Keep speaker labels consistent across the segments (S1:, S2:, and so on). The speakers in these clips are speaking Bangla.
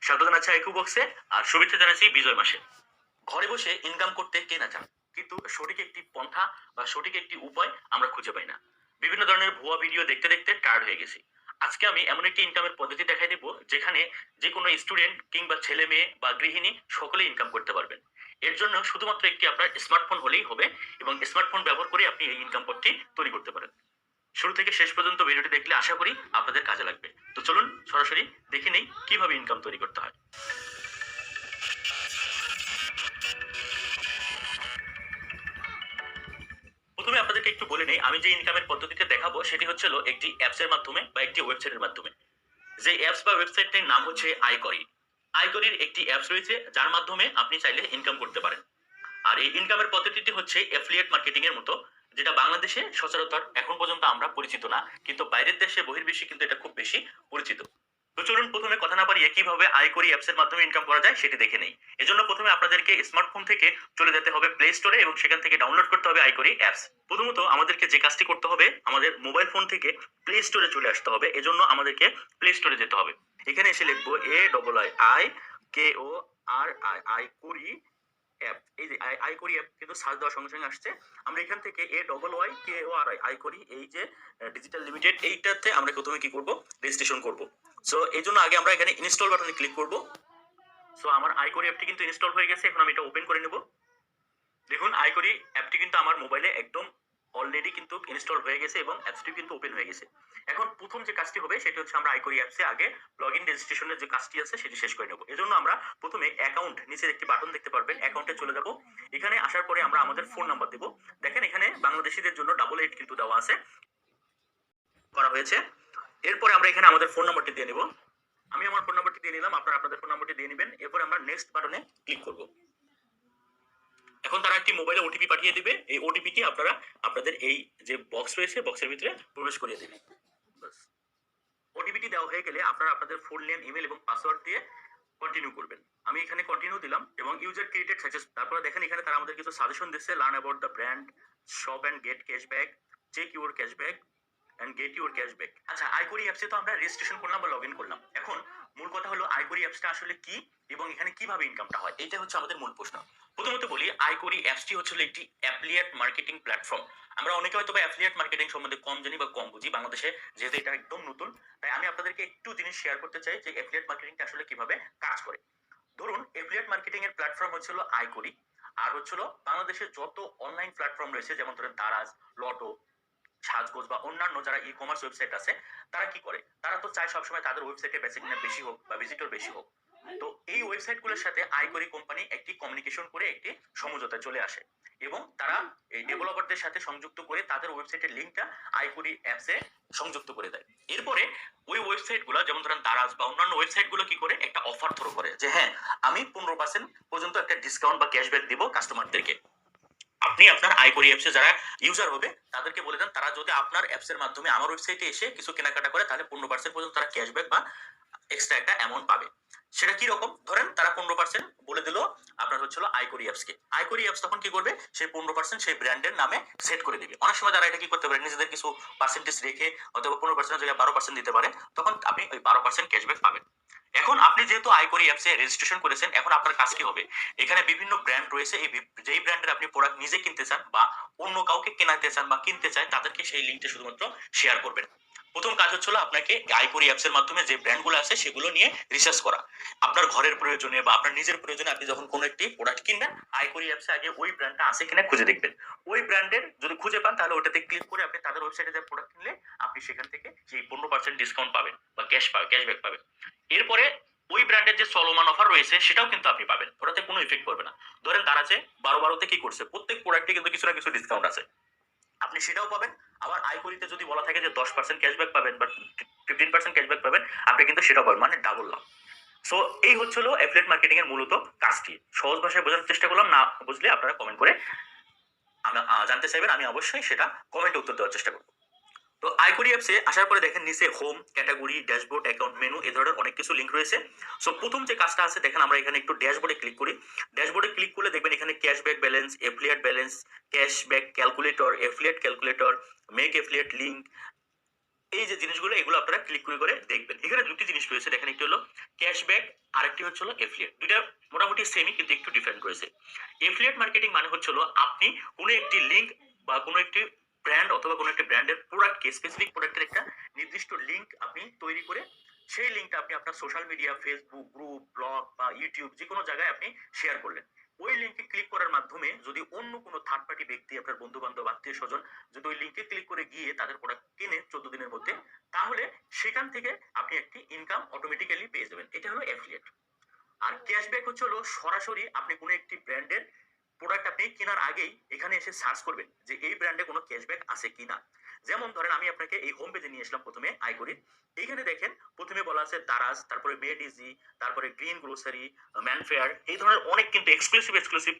S1: স্বাগত জানাচ্ছি আইকিউ বক্সে। আর শুভেচ্ছা জানাচ্ছি বিজয় মাসে। ঘরে বসে ইনকাম করতে কে না চান, কিন্তু সঠিক একটি পন্থা বা সঠিক একটি উপায় আমরা খুঁজে পাই না। বিভিন্ন ধরনের ভুয়া ভিডিও দেখতে দেখতে টায়ার্ড হয়ে গেছি। আজকে আমি এমন একটি ইনকামের পদ্ধতি দেখাই দেবো, যেখানে যে কোনো স্টুডেন্ট কিংবা ছেলে মেয়ে বা গৃহিণী সকলেই ইনকাম করতে পারবেন। এর জন্য শুধুমাত্র একটি আপনার স্মার্টফোন হলেই হবে, এবং স্মার্টফোন ব্যবহার করে আপনি এই ইনকাম পথটি তৈরি করতে পারেন। শুরু থেকে শেষ পর্যন্ত ভিডিওটি দেখলে আশা করি আপনাদের কাজে লাগবে। তো চলুন সরাসরি দেখে নেই কিভাবে ইনকাম তৈরি করতে হয়। প্রথমে আপনাদেরকে একটু বলে নেই, আমি যে ইনকামের পদ্ধতিতে দেখাবো সেটি হচ্ছিল একটি অ্যাপসের মাধ্যমে বা একটি ওয়েবসাইটের মাধ্যমে। যে অ্যাপস বা ওয়েবসাইটটির নাম হচ্ছে আইকরি। আইকরির একটি অ্যাপস রয়েছে যার মাধ্যমে আপনি চাইলে ইনকাম করতে পারেন। আর এই ইনকামের পদ্ধতিটি হচ্ছে অ্যাফিলিয়েট মার্কেটিং এর মতো, যেটা বাংলাদেশে সচরাচর এখন পর্যন্ত আমরা পরিচিত না, কিন্তু বাইরের দেশে বহির্বিশ্বে কিন্তু এটা খুব বেশি পরিচিত। তো চলুন প্রথমে কথা না বাড়িয়ে কিভাবে আইকরি অ্যাপস এর মাধ্যমে ইনকাম করা যায় সেটি দেখে নেই। এজন্য প্রথমে আপনাদেরকে স্মার্টফোন থেকে চলে যেতে হবে প্লে স্টোরে এবং সেখান থেকে ডাউনলোড করতে হবে আইকরি অ্যাপস। প্রথমত আমাদেরকে যে কাজটি করতে হবে, আমাদের মোবাইল ফোন থেকে প্লে স্টোরে চলে আসতে হবে। এজন্য আমাদেরকে প্লে স্টোরে যেতে হবে। এখানে এসে লিখবো AIIKORI আইকরি অ্যাপ। এই যে আইকরি অ্যাপ কিন্তু সার্চ দেওয়ার সঙ্গে সঙ্গে আসছে। আমরা এখান থেকে AIIKORI আইকরি, এই যে ডিজিটাল লিমিটেড, এইটাতে আমরা প্রথমে কি করব, রেজিস্ট্রেশন করব। সো এই জন্য আগে আমরা এখানে ইনস্টল বাটনে ক্লিক করব। সো আমার আইকরি অ্যাপটি কিন্তু ইনস্টল হয়ে গেছে। এখন আমি এটা ওপেন করে নেব। দেখুন আইকরি অ্যাপটি কিন্তু আমার মোবাইলে একদম অলরেডি কিন্তু ইনস্টল হয়ে গেছে এবং অ্যাপসটি কিন্তু ওপেন হয়ে গেছে। এখন প্রথম যে কাজটি হবে সেটি হচ্ছে আমরা আইকরি অ্যাপসে আগে লগ ইন রেজিস্ট্রেশনের যে কাজটি আছে সেটি শেষ করে নেব। এজন্য আমরা প্রথমে অ্যাকাউন্ট, নিচের একটি বাটন দেখতে পারবেন, অ্যাকাউন্টে চলে যাব। এখানে আসার পরে আমরা আমাদের ফোন নাম্বার দেব। দেখেন এখানে বাংলাদেশিদের জন্য 88 কিন্তু দেওয়া আছে, করা হয়েছে। এরপরে আমরা এখানে আমাদের ফোন নাম্বারটি দিয়ে নেব। আমি আমার ফোন নাম্বারটি দিয়ে নিলাম, আপনারা আপনাদের ফোন নাম্বারটি দিয়ে নেবেন। এরপরে আমরা নেক্সট বাটনে ক্লিক করব। এখন তারা একটি মোবাইলে ওটিপি পাঠিয়ে দিবে। এই ওটিপিটি আপনারা আপনাদের এই যে বক্স রয়েছে বক্সের ভিতরে প্রবেশ করিয়ে দিবেন। ওটিপিটি দেওয়া হয়ে গেলে আপনারা আপনাদের ফুল নেম, ইমেল এবং পাসওয়ার্ড দিয়ে কন্টিনিউ করবেন। আমি এখানে কন্টিনিউ দিলাম এবং ইউজার ক্রিয়েটেড সাকসেস। তারপরে দেখেন এখানে তারা আমাদের কিছু সাজেশন দিচ্ছে। Learn about the brand, shop and get cashback, check your cashback and get your cashback. আচ্ছা, আইকরি অ্যাপসে তো আমরা রেজিস্ট্রেশন করলাম বা লগ ইন করলাম। এখন মূল কথা হলো আইকরি অ্যাপসটা আসলে কি এবং এখানে কিভাবে ইনকামটা হয়, এটা হচ্ছে আমাদের মূল প্রশ্ন। প্রথমত বলি, আইকরি অ্যাপসটি হচ্ছে একটি অ্যাফিলিয়েট মার্কেটিং প্ল্যাটফর্ম। আমরা অনেকে হয়তো বা অ্যাফিলিয়েট মার্কেটিং সম্বন্ধে কম জানি বা কম বুঝি বাংলাদেশে, যেহেতু এটা একদম নতুন। তাই আমি আপনাদেরকে একটু জিনিস শেয়ার করতে চাই যে অ্যাফিলিয়েট মার্কেটিংটা আসলে কিভাবে কাজ করে। ধরুন অ্যাফিলিয়েট মার্কেটিং এর প্ল্যাটফর্ম হচ্ছিল আইকরি, আর হচ্ছিল বাংলাদেশের যত অনলাইন প্ল্যাটফর্ম রয়েছে, যেমন ধরেন দারাজ, লটো, সাজগোজ বা অন্যান্য যারা ই কমার্স ওয়েবসাইট আছে, তারা কি করে, তারা তো চায় সবসময় তাদের ওয়েবসাইটে বেসিক বেশি হোক বা ভিজিটর বেশি হোক। তো এই ওয়েবসাইটগুলোর সাথে আইকরি কোম্পানি একটি কমিউনিকেশন করে একটি সমঝোতায় চলে আসে এবং তারা এই ডেভেলপারদের সাথে সংযুক্ত করে তাদের ওয়েবসাইটের লিঙ্কটা আইকরি অ্যাপসে সংযুক্ত করে দেয়। এরপরে ওই ওয়েবসাইটগুলো, যেমন ধরেন দারাজ বা অন্যান্য ওয়েবসাইটগুলো কি করে, একটা অফার থ্রো করে যে হ্যাঁ, আমি 15% পর্যন্ত একটা ডিসকাউন্ট বা ক্যাশব্যাক দিব কাস্টমারদেরকে। আপনি আপনার আইকরি অ্যাপসে যারা ইউজার হবে তাদেরকে বলে দেন, তারা যদি আপনার অ্যাপসের মাধ্যমে আমার ওয়েবসাইটে এসে কিছু কেনাকাটা করে, তাহলে 15% পর্যন্ত তারা ক্যাশব্যাক বা এক্সট্রা একটা অ্যামাউন্ট পাবে। সেটা কি রকম, ধরেন তারা 15% বলে দিল আপনার হচ্ছিল আইকরি অ্যাপসকে। আইকরি অ্যাপস তখন কি করবে, সেই 15% সেই ব্র্যান্ডের নামে সেট করে দিবে। অনেক সময় তারা এটা কি করতে পারে, নিজেদের কিছু পার্সেন্টেজ রেখে অথবা 15% জায়গায় 12% দিতে পারে, তখন আপনি ওই 12% ক্যাশব্যাক পাবেন। এখন আপনি যেহেতু আইকরি অ্যাপসে রেজিস্ট্রেশন করেছেন, এখন আপনার কাজ কি হবে, এখানে বিভিন্ন ব্র্যান্ড রয়েছে। এই যেই ব্র্যান্ডের আপনি প্রোডাক্ট নিজে কিনতে চান বা অন্য কাউকে কেনাতে চান বা কিনতে চায়, তাদেরকে সেই লিঙ্কটা শুধুমাত্র শেয়ার করবেন। প্রথম কাজ হচ্ছিল আপনাকে আইকরি অ্যাপস এর মাধ্যমে যে ব্র্যান্ডগুলো আছে সেগুলো নিয়ে রিসার্চ করা। আপনার ঘরের প্রয়োজনে বা আপনার নিজের প্রয়োজনে আপনি যখন কোনো একটি প্রোডাক্ট কিনবেন, আইকরি অ্যাপসে আগে ওই ব্র্যান্ডটা আছে কিনা খুঁজে দেখবেন। ওই ব্র্যান্ডের যদি খুঁজে পান, তাহলে ওটাতে ক্লিক করে আপনি তাদের ওয়েবসাইটে যে প্রোডাক্ট কিনলে আপনি সেখান থেকে সেই 15% ডিসকাউন্ট পাবেন বা ক্যাশব্যাক পাবেন। এরপরে ওই ব্র্যান্ডের যে চলমান অফার রয়েছে সেটাও কিন্তু আপনি পাবেন, ওটাতে কোনো ইফেক্ট করবে না। ধরেন তারা যে 12-12 কি করছে, প্রত্যেক প্রোডাক্টে কিন্তু কিছু না কিছু ডিসকাউন্ট আছে, আপনি সেটাও পাবেন। আবার আইকরিতে যদি বলা থাকে যে 10% ক্যাশব্যাক পাবেন বা 15% ক্যাশব্যাক পাবেন, আপনি কিন্তু সেটাও পাবেন, মানে ডাবল লাভ। সো এই হচ্ছিল অ্যাফিলিয়েট মার্কেটিং এর মূলত কাজটি। সহজ ভাষায় বোঝানোর চেষ্টা করলাম, না বুঝলে আপনারা কমেন্ট করে জানতে চাইবেন, আমি অবশ্যই সেটা কমেন্টে উত্তর দেওয়ার চেষ্টা করবো। তো আইকরি অ্যাপসে আসার পরে দেখেন নিচে home, category, dashboard, account menu, এ ধরনের অনেক কিছু লিঙ্ক রয়েছে। সো প্রথম যে কাজটা আছে, দেখেন আমরা এখানে একটু ড্যাশবোর্ডে ক্লিক করি। ড্যাশবোর্ডে ক্লিক করলে দেখবেন এখানে cashback balance, affiliate balance, cashback calculator, affiliate calculator, make affiliate link, এই যে জিনিসগুলো এগুলো আপনারা ক্লিক করে করে দেখবেন। এখানে দুটি জিনিস রয়েছে, দেখেন একটি হলো ক্যাশব্যাক, আরেকটি হচ্ছে হলো এফিলিয়েট। দুইটা মোটামুটি সেমই কিন্তু একটু ডিফারেন্ট রয়েছে। এফিলিয়েট মার্কেটিং মানে হচ্ছে হলো আপনি কোনো একটি লিঙ্ক বা কোনো একটি ব্র্যান্ড অথবা কোনো একটি ব্র্যান্ডের প্রোডাক্টকে, স্পেসিফিক প্রোডাক্টের একটা নির্দিষ্ট লিঙ্ক আপনি তৈরি করে সেই লিঙ্কটা আপনি আপনার social media, Facebook group, blog বা ইউটিউব যে কোনো জায়গায় আপনি শেয়ার করলেন। ওই লিঙ্কে ক্লিক করার মাধ্যমে যদি অন্য কোনো থার্ড পার্টি ব্যক্তি, আপনার বন্ধু বান্ধব, আত্মীয় স্বজন যদি ওই লিঙ্কে ক্লিক করে গিয়ে তাদের প্রোডাক্ট কেনে 14 দিনের মধ্যে, তাহলে সেখান থেকে আপনি একটি ইনকাম অটোমেটিক্যালি পেয়ে যাবেন। এটা হলো অ্যাফিলিয়েট। আর ক্যাশব্যাক হচ্ছে হলো সরাসরি আপনি কোনো একটি ব্র্যান্ডের প্রোডাক্ট আপনি কেনার আগেই এখানে এসে সার্চ করবেন যে এই ব্র্যান্ডে কোনো ক্যাশব্যাক আছে কিনা। যেমন ধরেন আমি আপনাকে এই হোম পেজে নিয়ে আসলাম প্রথমে আইকরির। এইখানে দেখেন প্রথমে বলা আছে দারাজ, তারপরে মেড ইজি, তারপরে গ্রিন গ্রোসারি, ম্যানফেয়ার, এই ধরনের অনেক কিন্তু এক্সক্লুসিভ এক্সক্লুসিভ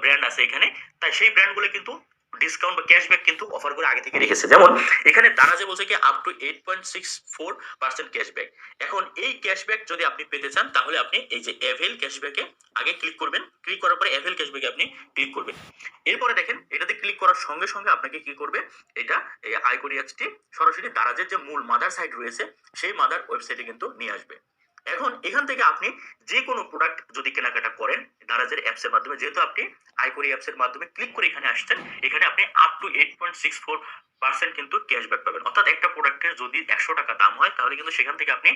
S1: ব্র্যান্ড আছে এখানে। তাই সেই ব্র্যান্ডগুলো কিন্তু ডিসকাউন্ট বা ক্যাশব্যাক কিন্তু অফার করে আগে থেকে রেখেছে। যেমন এখানে দারাজে বলছে কি আপ টু 8.64% ক্যাশব্যাক। এখন এই ক্যাশব্যাক যদি আপনি পেতে চান তাহলে আপনি এই যে অ্যাভেল ক্যাশব্যাকে আগে ক্লিক করবেন। ক্লিক করার পরে অ্যাভেল ক্যাশব্যাকে আপনি ক্লিক করবেন। এরপরে দেখেন এটাতে ক্লিক করার সঙ্গে সঙ্গে আপনাকে কি করবে, এটা এই আইকরি অ্যাপসটি সরাসরি দারাজের যে মূল মাদার সাইট রয়েছে সেই মাদার ওয়েবসাইটে কিন্তু নিয়ে আসবে। এখন এখান থেকে আপনি যে কোনো প্রোডাক্ট যদি কেনাকাটা করেন দারাজের অ্যাপসের মাধ্যমে, যেহেতু আপনি আইকরি অ্যাপসের মাধ্যমে ক্লিক করে এখানে আসছেন, এখানে আপনি আপ টু 8.64% কিন্তু ক্যাশব্যাক পাবেন। অর্থাৎ একটা প্রোডাক্টের যদি 100 টাকা দাম হয় তাহলে কিন্তু সেখান থেকে আপনি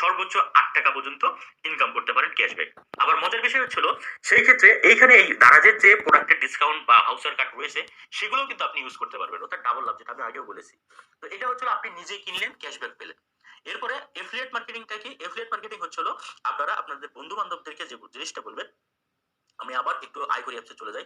S1: সর্বোচ্চ 8 টাকা পর্যন্ত ইনকাম করতে পারেন ক্যাশব্যাক। আবার মজার বিষয় হচ্ছিল সেই ক্ষেত্রে এইখানে এই দারাজের যে প্রোডাক্টের ডিসকাউন্ট বা ভাউচার কার্ড রয়েছে সেগুলো কিন্তু আপনি ইউজ করতে পারবেন, অর্থাৎ ডাবল লাভ, যেটা আমি আগেও বলেছি। তো এটা হচ্ছিল আপনি নিজেই কিনলেন, ক্যাশব্যাক পেলেন। এরপরে এফিলিয়েট মার্কেটিংটা কি? এফিলিয়েট মার্কেটিং হচ্ছিল আপনারা আপনাদের বন্ধু বান্ধবদেরকে যে জিনিসটা বলবেন। আমি আবার একটু আইকরি অ্যাপসে চলে যাই।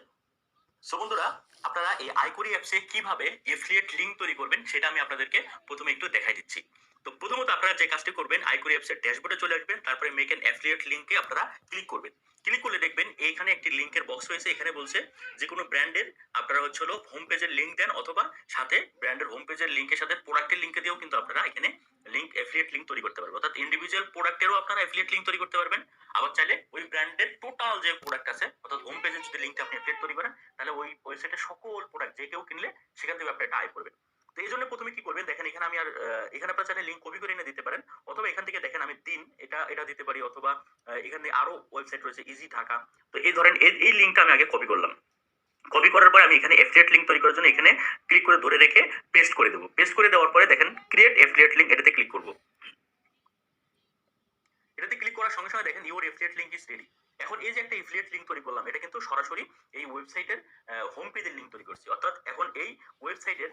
S1: সো বন্ধুরা, আপনারা এই আইকরি অ্যাপসে কিভাবে এফিলিয়েট লিংক তৈরি করবেন সেটা আমি আপনাদেরকে প্রথমে একটু দেখাই দিচ্ছি। তো প্রথমত আপনারা যে কাজটি করবেন, আইকরি অ্যাপসের ড্যাশবোর্ডে চলে আসবেন, তারপরে মেক এন অ্যাফিলিয়েট লিংকে আপনারা ক্লিক করবেন। ক্লিক করলে দেখবেন এইখানে একটি লিংকের বক্স রয়েছে। এখানে বলছে যে কোনো ব্র্যান্ডের আপনারা হচ্ছে হলো হোম পেজের লিংক দেন, অথবা সাথে ব্র্যান্ডের হোম পেজের লিংকের সাথে প্রোডাক্টের লিংকে দিয়েও কিন্তু আপনারা এখানে লিংক অ্যাফিলিয়েট লিংক তৈরি করতে পারবেন। অর্থাৎ ইন্ডিভিজুয়াল প্রোডাক্টেরও আপনারা অ্যাফিলিয়েট লিংক তৈরি করতে পারবেন। আবার চাইলে ওই ব্র্যান্ডের টোটাল যে প্রোডাক্ট আছে, অর্থাৎ হোম পেজের যদি লিংকটা আপনি অ্যাফিলিয়েট তৈরি করেন তাহলে ওই ওয়েবসাইটের সকল প্রোডাক্ট যে কেউ কিনলে সেখান থেকে আপনি একটা আয় করবেন। তো এই জন্য প্রথমে কি করবেন, দেখেন এখানে আমি আর এখানে আপনার চাইলে লিঙ্ক কপি করে এনে দিতে পারেন, অথবা এখান থেকে দেখেন আমি 3 এটা এটা দিতে পারি, অথবা এখানে আরো ওয়েবসাইট রয়েছে ইজি ঢাকা। তো এই ধরেন এই লিঙ্কটা আমি আগে কপি করলাম। কপি করার পরে আমি এখানে এফিলিয়েট লিংক তৈরি করার জন্য এখানে ক্লিক করে ধরে রেখে পেস্ট করে দেবো। পেস্ট করে দেওয়ার পরে দেখেন ক্রিয়েট এফিলিয়েট লিংক, এটাতে ক্লিক করবো। এটাতে ক্লিক করার সঙ্গে সঙ্গে দেখেন your affiliate link is ready. এখন এই যে একটা এফিলিয়েট লিংক তৈরি করলাম, এটা কিন্তু সরাসরি এই ওয়েবসাইটের হোম পেজের লিংক তৈরি করছি। অর্থাৎ এখন এই ওয়েবসাইটের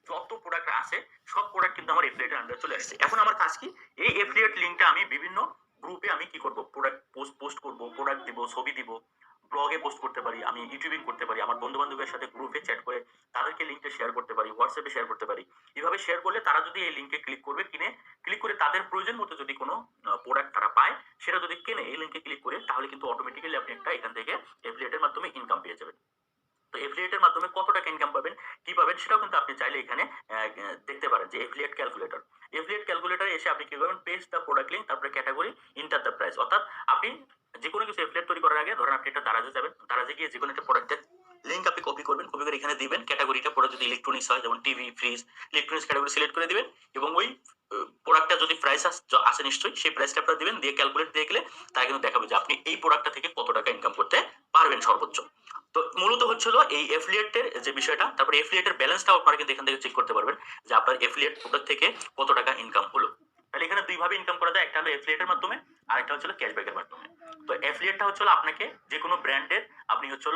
S1: যত প্রোডাক্ট আছে সব প্রোডাক্ট কিন্তু আমার এফিলিয়েটের আন্ডারে চলে আসছে। এখন আমার কাজ কি, এই এফিলিয়েট লিংকটা আমি বিভিন্ন গ্রুপে আমি কি করব, প্রোডাক্ট পোস্ট করব, প্রোডাক্ট দিব, ছবি দিব, ব্লগে পোস্ট করতে পারি, আমি ইউটিউবিং করতে পারি, আমার বন্ধু বান্ধবের সাথে গ্রুপে চ্যাট করে তাদেরকে লিঙ্কটা শেয়ার করতে পারি, হোয়াটসঅ্যাপে শেয়ার করতে পারি। এভাবে শেয়ার করলে তারা যদি এই লিঙ্কে ক্লিক করবে, কিনে ক্লিক করে তাদের প্রয়োজন মতো যদি কোনো প্রোডাক্ট তারা পায়, সেটা যদি কেনে এই লিঙ্কে ক্লিক করে, তাহলে কিন্তু অটোমেটিক্যালি আপনি একটা এখান থেকে এফিলিয়েটের মাধ্যমে ইনকাম পেয়ে যাবেন। তো এফিলিয়েটের মাধ্যমে কত টাকা ইনকাম পাবেন, কি পাবেন, সেটাও কিন্তু আপনি চাইলে এখানে দেখতে পারেন যে এফিলিয়েট ক্যালকুলেটর। এফিলিয়েট ক্যালকুলেটরে এসে আপনি কি করবেন, পেস্ট দ্য প্রোডাক্ট লিঙ্ক, তারপরে ক্যাটাগরি, ইন্টার দ্য প্রাইস। অর্থাৎ আপনি যে কোনো কিছু এফিলিয়েট তৈরি করার আগে ধরেন আপনি একটা দারাজে যাবেন, দারাজে গিয়ে যে কোনো একটা প্রোডাক্টের লিঙ্ক আপনি কপি করবেন, কপি করে এখানে দিবেন। ক্যাটাগরিটা প্রোডাক্ট যদি ইলেকট্রনিক্স হয়, যেমন TV, fridge, electronics category select করে দিবেন, এবং ওই প্রোডাক্টটা যদি প্রাইস আসে নিশ্চয়ই সেই প্রাইসটা আপনারা দিবেন, দিয়ে ক্যালকুলেট দিয়ে গেলে তারা কিন্তু দেখাবে যে আপনি এই প্রোডাক্টটা থেকে কত টাকা ইনকাম করতে পারবেন সর্বোচ্চ। তো মূলত হচ্ছিল এই এফিলিয়েটের যে বিষয়টা। তারপরে এফিলিয়েটের ব্যালেন্সটাও আপনারা কিন্তু এখান থেকে চেক করতে পারবেন যে আপনার এফিলিয়েট প্রোডাক্ট থেকে কত টাকা ইনকাম হলো। তাহলে এখানে দুই ভাবে ইনকাম করা যায়, একটা হলো এফিলিয়েটের মাধ্যমে, আরেকটা হচ্ছে ক্যাশব্যাকের মাধ্যমে। তো এফিলিয়েটটা হচ্ছে আপনাকে যে কোনো ব্র্যান্ডের আপনি হচ্ছে